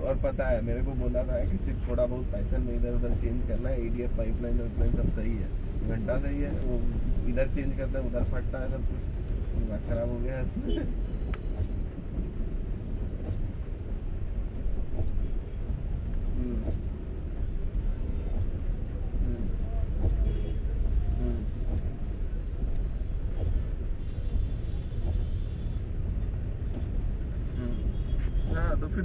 और पता है मेरे को बोला था कि सिर्फ थोड़ा बहुत पाइथन में इधर उधर चेंज करना है, एडीएफ पाइपलाइन वाइपलाइन सब सही है, घंटा सही है, वो इधर चेंज करता है उधर फटता है सब कुछ, दिमाग खराब हो गया है उसमें। हम्म, हम्म, हम्म, हाँ तो फिर